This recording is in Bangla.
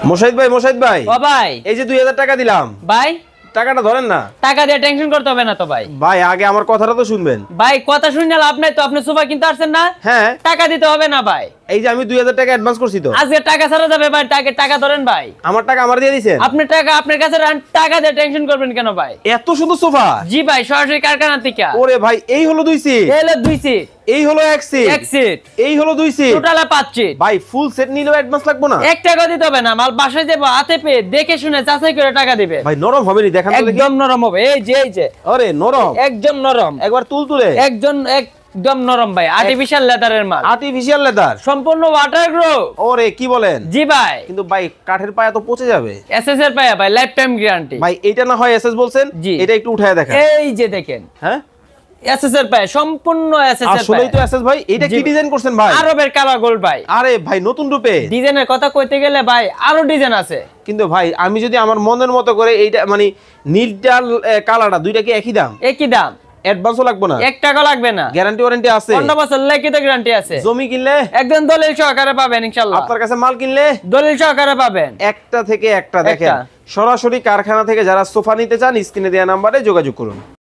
মোশাহিদ ভাই ও ভাই এই যে 2000 টাকা দিলাম ভাই, টাকাটা ধরেন না। টাকা দিয়ে টেনশন করতে হবে না তো ভাই। ভাই আগে আমার কথাটা তো শুনবেন। ভাই কথা শুনে লাভ নাই তো, আপনি সোফা কিনতে আসছেন না? হ্যাঁ টাকা দিতে হবে না ভাই। এই যে আমি 2000 টাকা অ্যাডভান্স করছি তো, আজকে টাকা ছাড়া যাবে ভাই, টাকা ধরেন ভাই। আমার টাকা আমার দিয়ে দিয়েছেন। আপনি টাকা আপনার কাছে রান, টাকা দিয়ে টেনশন করবেন কেন ভাই? এত সুন্দর সোফা। জি ভাই, সরাসরি কারখানা থেকে। ওরে ভাই এই হলো 2 সিট, এই হলো 2 সিট, এই হলো 1 সিট, 1 সিট, এই হলো 2 সিট, টোটালে 5 সিট। ভাই ফুল সেট নিলেও অ্যাডভান্স লাগবে না? 1 টাকা দিতে হবে না, মাল বাসায় যাবো হাতে পেয়ে দেখে শুনে যাচাই করে টাকা দিবে। ভাই নরম হবে নি? দেখান তো দেখি। একদম নরম হবে, এই যে আরে নরম, একদম নরম, একবার তুলতুলে একদম নরম ভাই, আর্টিফিশিয়াল লেদারের মাল, আর্টিফিশিয়াল লেদার, সম্পূর্ণ ওয়াটারপ্রুফ। ওরে কি বলেন? জি ভাই, কিন্তু ভাই কাঠের পায়া তো পচে যাবে। এসএস এর পায়া ভাই, লাইফ টাইম গ্যারান্টি। ভাই এটা না হয় এসএস বলছেন, জি। এটা একটু উঠায় দেখেন। এই যে দেখেন, হ্যাঁ এসএস এর পায়া, সম্পূর্ণ এসএস এর আসলেই তো পায়া। এসএস ভাই। এটা কি জি। ডিজাইন করছেন ভাই? আরবের কালার গোল্ড ভাই। আরে ভাই নতুন রূপে। ডিজাইনের কথা কইতে গেলে ভাই আরো ডিজাইন আছে। কিন্তু ভাই আমি যদি আমার মনের মতো করে এইটা মানে নীলটা কালারটা দুইটা কি একই দাম? একই দাম, অ্যাডভান্সও লাগবে না, 1 টাকা লাগবে না, গ্যারান্টি ওয়ারেন্টি আছে, 15 বছর লিখিত গ্যারান্টি আছে। জমি কিনলে একদম দলিল সহকারে পাবেন ইনশাআল্লাহ। আপনার কাছে মাল কিনলে দলিল সহকারে পাবেন। একটা থেকে একটা দেখেন। একটা। সরাসরি কারখানা থেকে যারা সোফা নিতে চান স্ক্রিনে দেওয়া নাম্বারে যোগাযোগ করুন।